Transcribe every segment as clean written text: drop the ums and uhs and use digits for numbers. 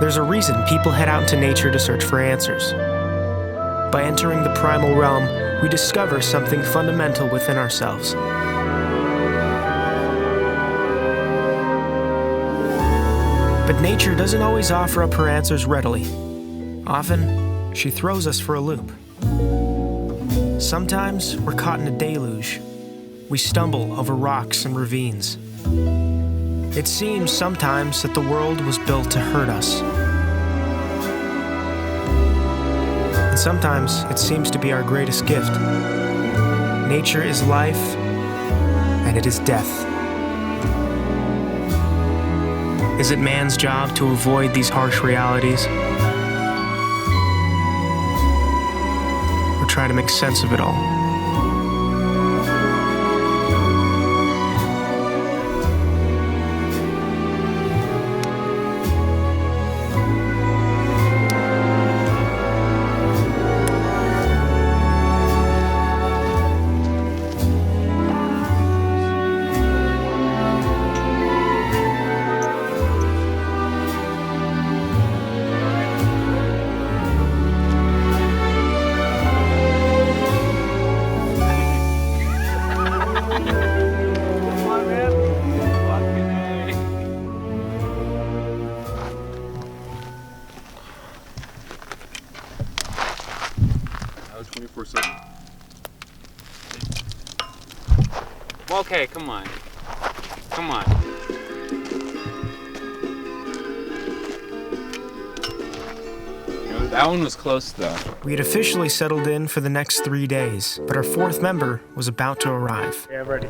There's a reason people head out into nature to search for answers. By entering the primal realm, we discover something fundamental within ourselves. But nature doesn't always offer up her answers readily. Often, she throws us for a loop. Sometimes, we're caught in a deluge. We stumble over rocks and ravines. It seems sometimes that the world was built to hurt us. And sometimes, it seems to be our greatest gift. Nature is life, and it is death. Is it man's job to avoid these harsh realities? Or try to make sense of it all? Okay, come on. Come on. That one was close, though. We had officially settled in for the next 3 days, but our fourth member was about to arrive. Yeah, I'm ready.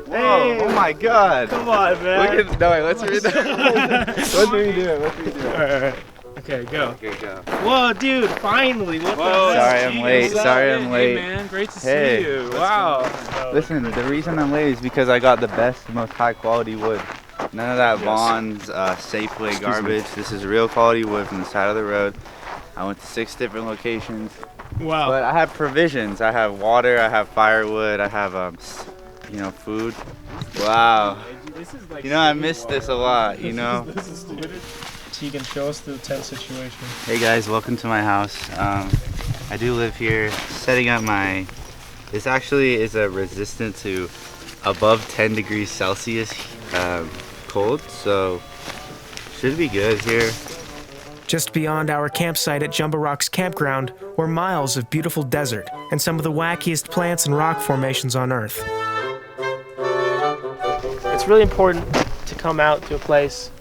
Hey! Oh my God! Come on, man! Look at, no, wait, let's redo it. Let's redo it. Let's redo it. All right. Okay, go. Okay, go. Whoa, dude! Finally! What the heck? Sorry I'm late. Sorry I'm late. Hey, man, great to Hey. see you. Wow. Listen, the reason I'm late is because I got the best, most high quality wood. None of that Vaughn's Safeway garbage. This is real quality wood from the side of the road. I went to 6 different locations. Wow. But I have provisions. I have water. I have firewood. I have you know, food. Wow. You know, I miss this a lot. You know. This is stupid. Tegan, show us the tent situation. Hey guys, welcome to my house. I do live here, setting up my, this actually is a resistant to above 10 degrees Celsius cold, so should be good here. Just beyond our campsite at Jumbo Rock's campground were miles of beautiful desert and some of the wackiest plants and rock formations on Earth. It's really important to come out to a place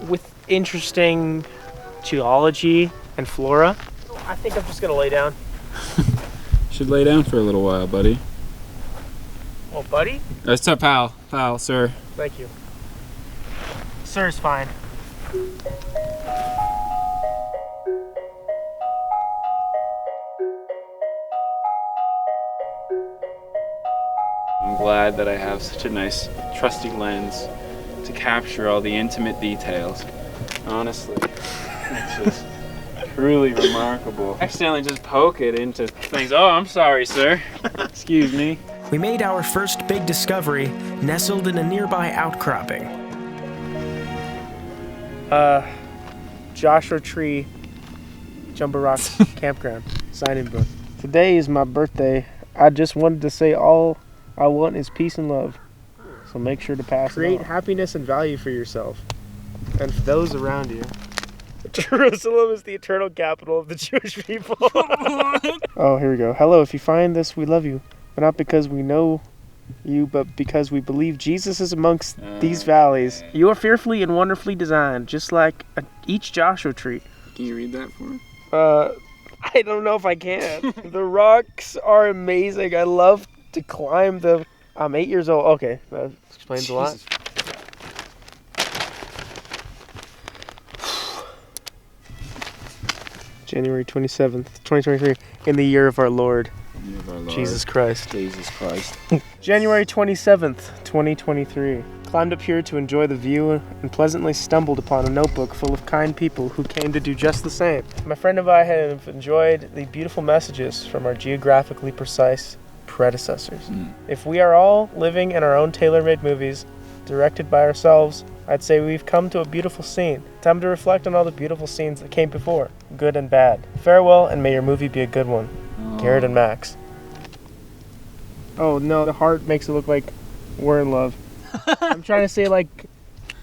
with interesting geology and flora. I think I'm just gonna lay down. Should lay down for a little while, buddy. Oh, buddy? That's up, pal. Pal, sir. Thank you. Sir is fine. I'm glad that I have such a nice, trusty lens to capture all the intimate details. Honestly, it's just truly remarkable. I accidentally just poke it into things. Oh, I'm sorry, sir. Excuse me. We made our first big discovery nestled in a nearby outcropping. Joshua Tree, Jumbo Rock's campground, sign-in book. Today is my birthday. I just wanted to say all I want is peace and love. So make sure to pass it on. Create happiness and value for yourself and for those around you. Jerusalem is the eternal capital of the Jewish people. Oh, here we go. Hello, if you find this, we love you. But not because we know you, but because we believe Jesus is amongst these valleys. You are fearfully and wonderfully designed, just like each Joshua tree. Can you read that for me? I don't know if I can. The rocks are amazing. I love to climb them. I'm 8 years old. Okay, that explains a lot. January 27th, 2023, in the year of our Lord, Jesus Christ. Jesus Christ. January 27th, 2023. Climbed up here to enjoy the view and pleasantly stumbled upon a notebook full of kind people who came to do just the same. My friend and I have enjoyed the beautiful messages from our geographically precise predecessors. If we are all living in our own tailor-made movies directed by ourselves, I'd say we've come to a beautiful scene. Time to reflect on all the beautiful scenes that came before, good and bad. Farewell, and may your movie be a good one. Garrett and Max. Oh no, the heart makes it look like we're in love. I'm trying to say like,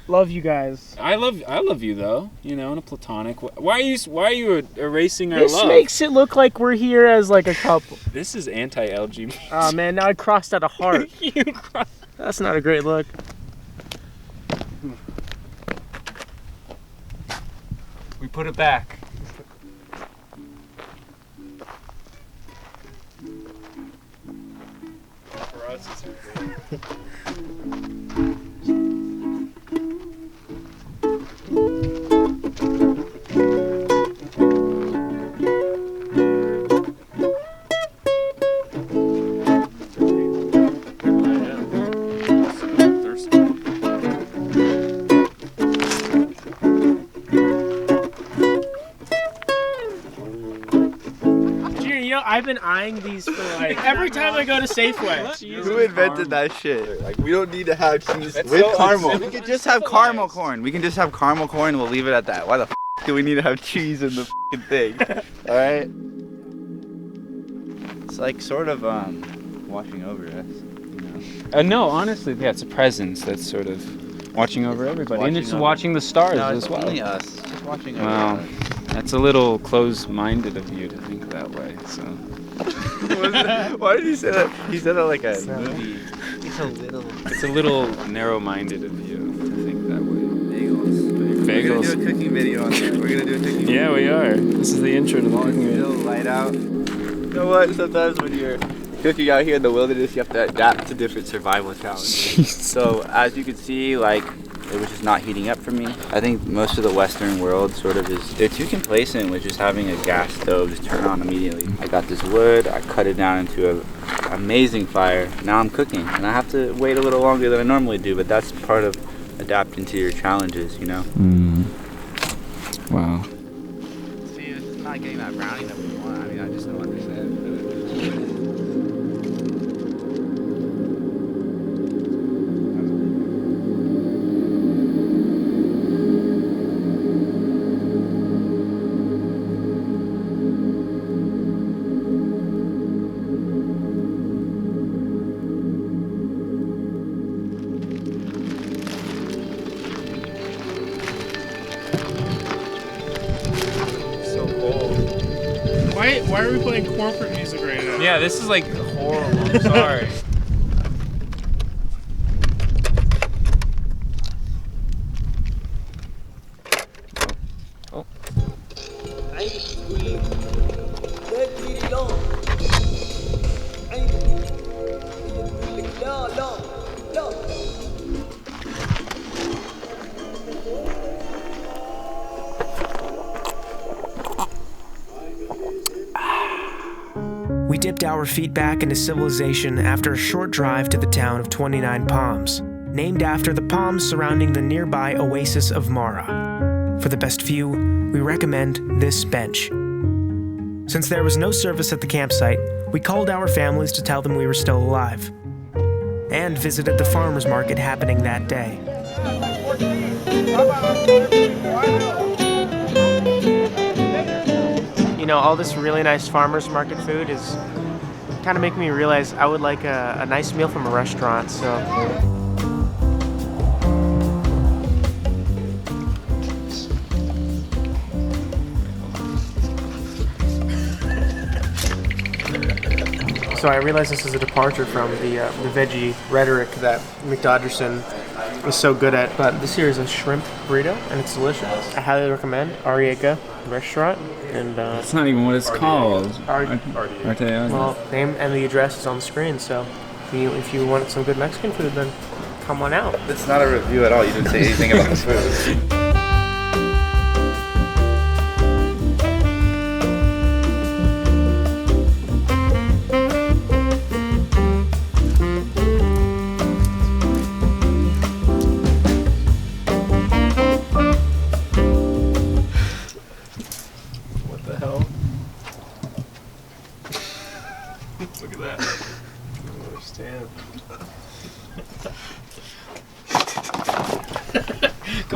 love you guys. I love you though. You know, in a platonic way. Why are you erasing our This love? makes it look like we're here as like a couple. This is anti-LGBT. Oh man, now I crossed out a heart. You crossed. That's not a great look. We put it back. I've been eyeing these for like every time I go to Safeway. Who invented that shit? Like, we don't need to have cheese with caramel. We can just have caramel corn. We can just have caramel corn. We'll leave it at that. Why the f do we need to have cheese in the f***ing thing? All right. It's like sort of watching over us. You know? No, honestly, yeah, it's a presence that's sort of watching over everybody, and it's watching the stars as well. Only us. Just watching over Wow. us. That's a little closed-minded of you to think that way. So. Why did he say that? He said that like a movie. It's a little narrow-minded of you to think that way. Bagels. We're gonna Bagels. do a cooking video on there. We're gonna do a cooking video. Yeah, we are. This is the intro to the cooking video. Light out. You know what? Sometimes when you're cooking out here in the wilderness, you have to adapt to different survival challenges. So as you can see, like, it was just not heating up for me. I think most of the Western world sort of is, they're too complacent with just having a gas stove just turn on immediately. I got this wood, I cut it down into an amazing fire. Now I'm cooking, and I have to wait a little longer than I normally do, but that's part of adapting to your challenges, you know? Wow. See, it's not getting that browning that we want. I mean, I just don't understand. Why are we playing corporate music right now? Yeah, this is like horrible. I'm sorry. We dipped our feet back into civilization after a short drive to the town of 29 Palms, named after the palms surrounding the nearby oasis of Mara. For the best view, we recommend this bench. Since there was no service at the campsite, we called our families to tell them we were still alive, and visited the farmers market happening that day. You know, all this really nice farmers market food is kind of making me realize I would like a nice meal from a restaurant, so. So I realize this is a departure from the veggie rhetoric that McDodgerson is so good at, but this here is a shrimp burrito, and it's delicious. I highly recommend Ariega restaurant, and That's not even what it's called. Arteaga. Well, name and the address is on the screen, so if you want some good Mexican food, then come on out. It's not a review at all. You didn't say anything about the food. Look at that. I don't understand.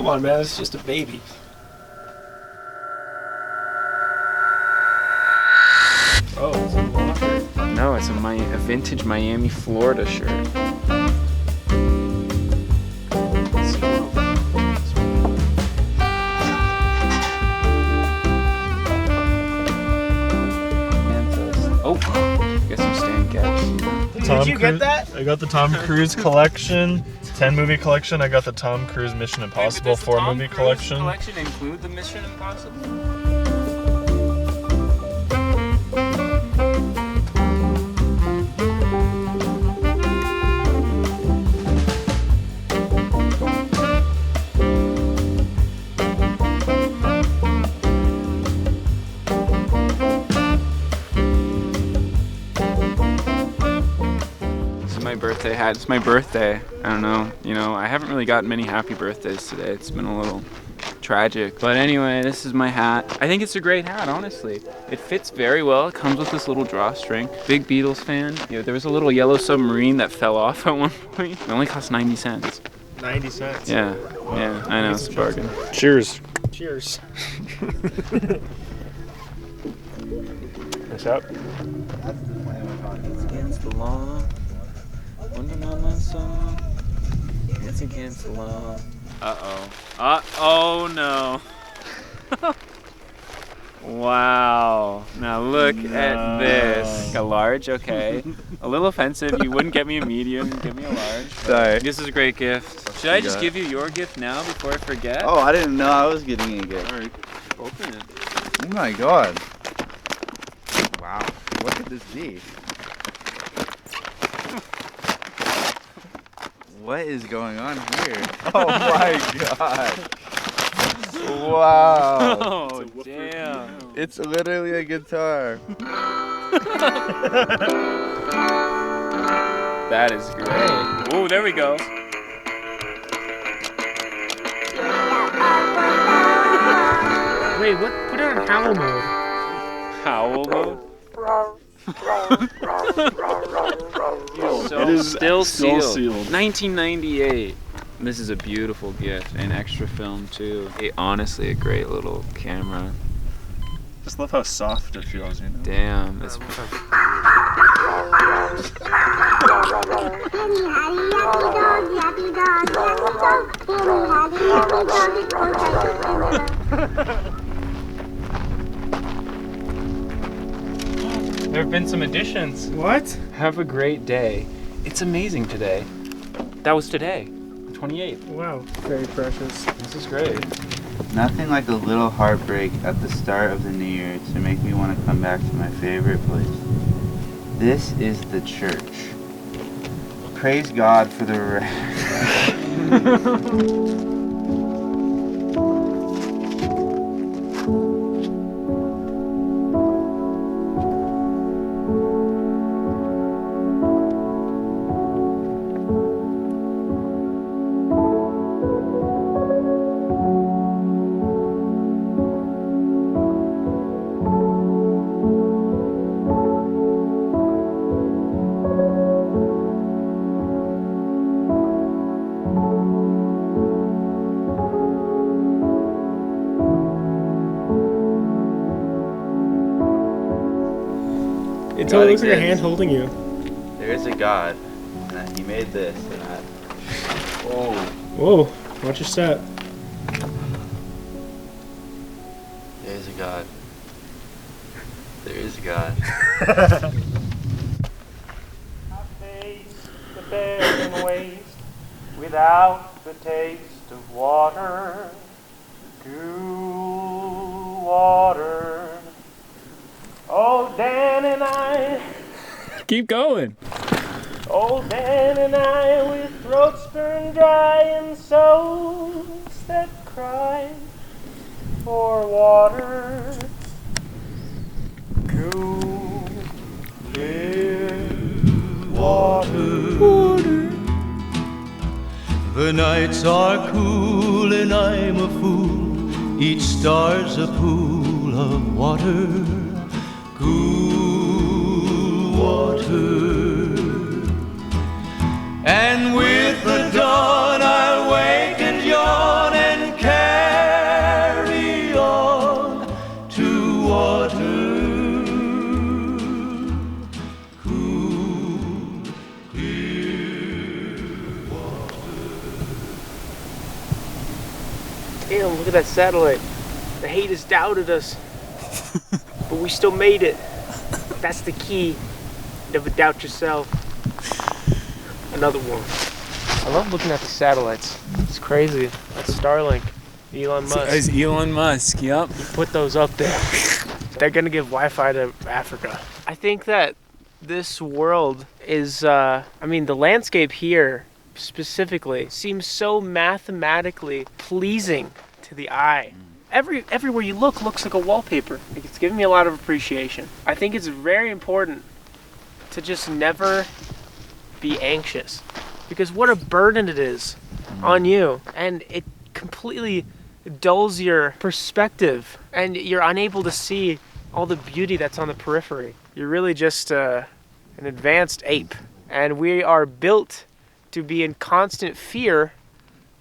Come on, man. It's just a baby. Oh, it's a locker. No, it's a vintage Miami, Florida shirt. Oh, get some stand caps. Did you get that? I got the Tom Cruise collection, 10 movie collection. I got the Tom Cruise Mission Impossible 4 movie collection. Does the collection include the Mission Impossible? Birthday hat. It's my birthday. I don't know, I haven't really gotten many happy birthdays today. It's been a little tragic. But anyway, this is my hat. I think it's a great hat, honestly. It fits very well. It comes with this little drawstring. Big Beatles fan. There was a little yellow submarine that fell off at one point. It only cost 90 cents. 90 cents. Yeah. Wow. Yeah, I know, it's a bargain. Cheers. Cheers. What's up? It's against the law. Wonder on my song. It's against the law. Uh-oh. Oh no. Wow. Now look at this. A large, okay. A little offensive. You wouldn't get me a medium, give me a large. Sorry. This is a great gift. Should I just give you your gift now before I forget? Oh, I didn't know I was getting a gift. Alright, open it. Oh my god. Wow. What could this be? What is going on here? Oh my god. Wow. Oh, damn. It's literally a guitar. That is great. Oh, there we go. Wait, what? Put it on howl mode. Howl mode? It is still sealed. 1998. This is a beautiful gift. And extra film too. Honestly, a great little camera. Just love how soft it feels, Damn, it's There have been some additions. What? Have a great day. It's amazing today. That was today, the 28th. Wow. Very precious. This is great. Nothing like a little heartbreak at the start of the new year to make me want to come back to my favorite place. This is the church. Praise God for the It totally looks like a hand holding you. There is a God, and he made this. And oh. Whoa, watch your step. There is a God. There is a God. I face the barren waste without the taste of water, cool water. Oh, Dan and I. Keep going. Oh, Dan and I with throats burned dry and souls that cry for water. Cool, clear water. The nights are cool and I'm a fool. Each star's a pool of water. Cool water. And with the dawn I'll wake and yawn and Damn, look at that satellite. The haters doubted us, but we still made it. That's the key. Never doubt yourself. Another one. I love looking at the satellites. It's crazy. That's Starlink. Elon Musk. It's Elon Musk, yep. You put those up there. They're gonna give Wi-Fi to Africa. I think that this world is, the landscape here specifically seems so mathematically pleasing to the eye. Everywhere you look looks like a wallpaper. It's giving me a lot of appreciation. I think it's very important to just never be anxious, because what a burden it is on you, and it completely dulls your perspective, and you're unable to see all the beauty that's on the periphery. You're really just an advanced ape, and we are built to be in constant fear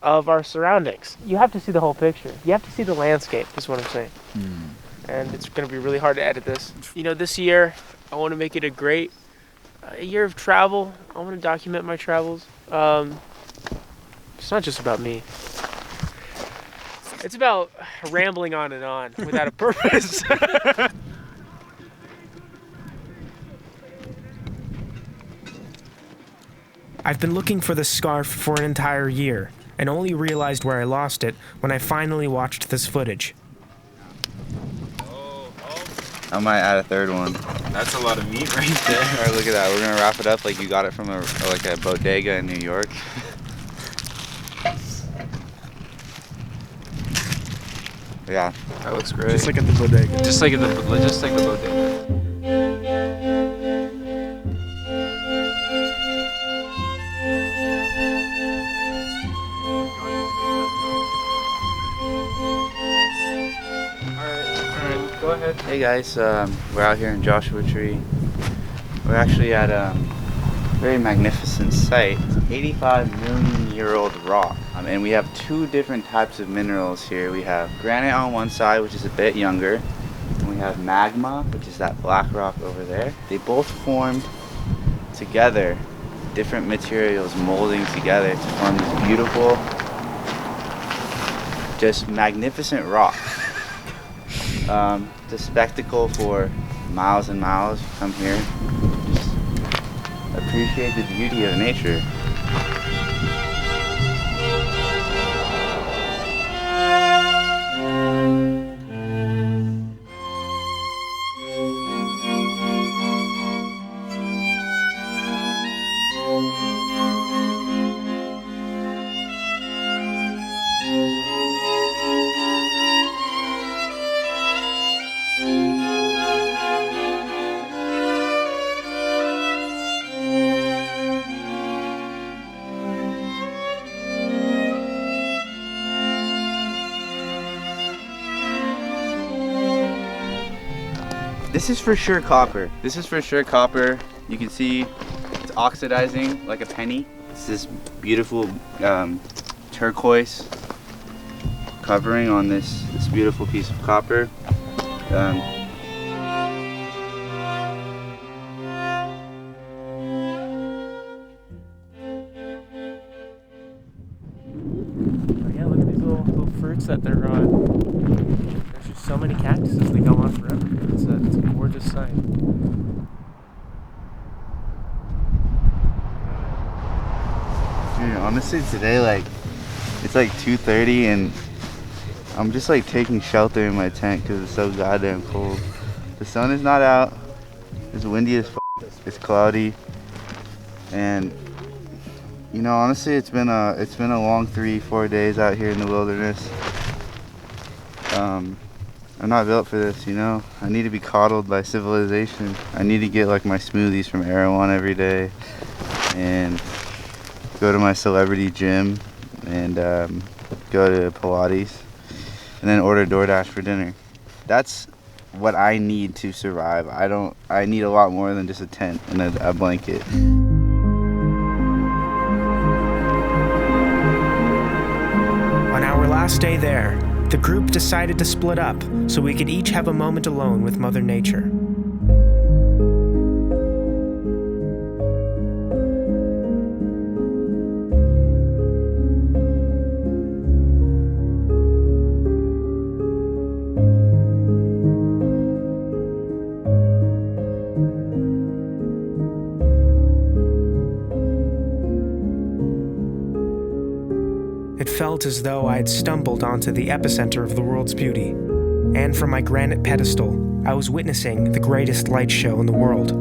of our surroundings. You have to see the whole picture. You have to see the landscape, is what I'm saying. And it's going to be really hard to edit this. You know, this year, I want to make it a great year of travel. I want to document my travels. It's not just about me. It's about rambling on and on without a purpose. I've been looking for the scarf for an entire year, and only realized where I lost it when I finally watched this footage. I might add a third one. That's a lot of meat right there. All right, look at that. We're gonna wrap it up like you got it from a bodega in New York. Yeah, That looks great. Just like at the bodega. Just like the bodega. Alright, go ahead. Hey guys, we're out here in Joshua Tree. We're actually at a very magnificent site. It's an 85-million-year-old rock. And we have two different types of minerals here. We have granite on one side, which is a bit younger. And we have magma, which is that black rock over there. They both formed together, different materials molding together to form this beautiful, just magnificent rock. It's a spectacle for miles and miles. Come here, just appreciate the beauty of nature. This is for sure copper. This is for sure copper. You can see it's oxidizing like a penny. It's this beautiful turquoise covering on this beautiful piece of copper. Yeah, look at these little fruits that they're growing. There's just so many cactuses, they go on forever. It's a gorgeous sight. Dude, honestly today, it's like 2:30 and I'm just taking shelter in my tent because it's so goddamn cold. The sun is not out. It's windy as f***. It's cloudy, and you know, honestly, it's been a long 3-4 days out here in the wilderness. I'm not built for this, you know. I need to be coddled by civilization. I need to get my smoothies from Erewhon every day, and go to my celebrity gym, and go to Pilates, and then order DoorDash for dinner. That's what I need to survive. I need a lot more than just a tent and a blanket. On our last day there, the group decided to split up so we could each have a moment alone with Mother Nature. It felt as though I had stumbled onto the epicenter of the world's beauty. And from my granite pedestal, I was witnessing the greatest light show in the world.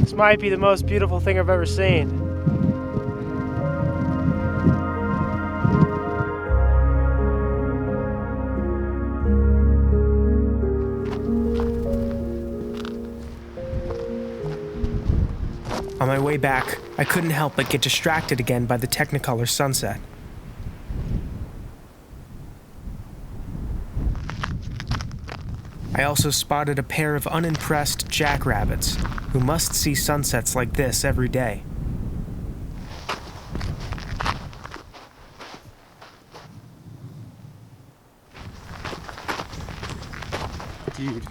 This might be the most beautiful thing I've ever seen. On my way back, I couldn't help but get distracted again by the Technicolor sunset. I also spotted a pair of unimpressed jackrabbits who must see sunsets like this every day. Dude.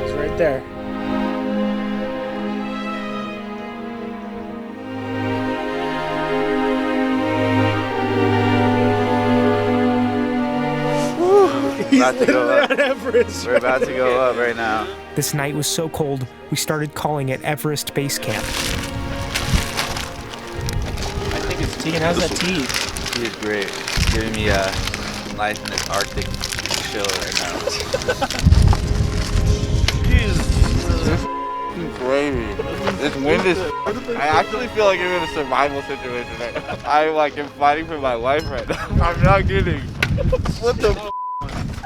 It's right there. About to go up. Everest. We're about to go up right now. This night was so cold, we started calling it Everest Base Camp. I think it's Tegan, how's that tea? Tea is great. It's giving me a life in this Arctic chill right now. This is crazy. This wind is. I actually feel like I'm in a survival situation right now. I like am fighting for my life right now. I'm not kidding. What the?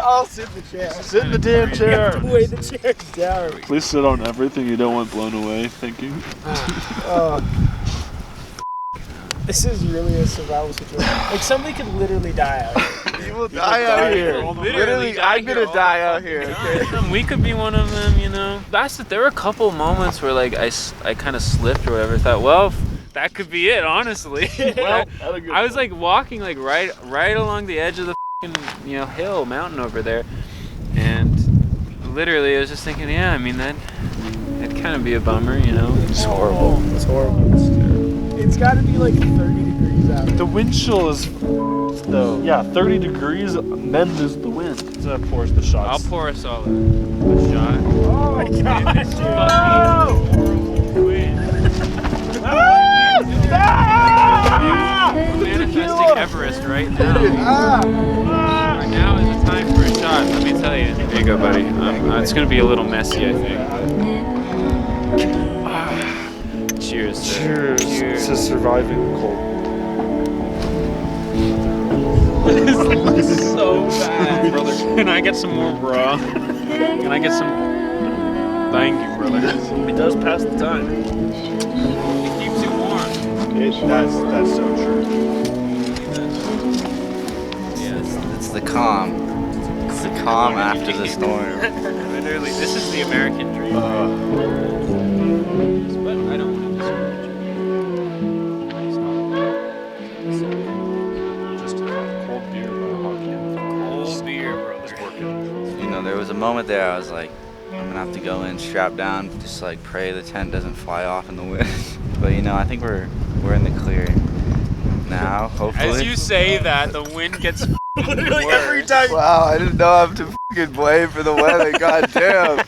I'll sit in the chair. Sit in the damn chair. Wait, the chair's down. Please sit on everything you don't want blown away. Thank you. This is really a survival situation. Like, somebody could literally die out here. You will die out here. Literally, I'm gonna die out here. Okay? We could be one of them, you know. There were a couple moments where like I kind of slipped or whatever. Thought, well, that could be it, honestly. Well, I was like walking like right along the edge of the mountain over there, and literally I was just thinking, yeah, I mean that'd kind of be a bummer, you know. It's horrible. It's horrible. It's terrible. It's got to be like 30 degrees out. The wind chill is, though. Yeah, 30 degrees, and then there's the wind. That pours the shots. I'll pour us all a shot. Oh my gosh, dude. Horrible wind. We're manifesting Everest right now. Right now is the time for a shot, let me tell you. Here you go, buddy. It's going to be a little messy, I think. Cheers, sir. Cheers to surviving cold. This is so bad, brother. Can I get some more, bro? Can I get some? Thank you, brother. It does pass the time. It keeps you warm. That's so true. Yes. It's the calm. It's the calm after the storm. Literally, this is the American dream. But I don't want to Just a cold beer by a hot can. Cold beer, brother. It's working. You know, there was a moment there I was like, I'm gonna have to go in, strap down, just like pray the tent doesn't fly off in the wind. But you know, I think we're in the clear now, hopefully. As you say that, the wind gets Literally every time. Wow, I didn't know I have to fucking blame for the weather, god damn.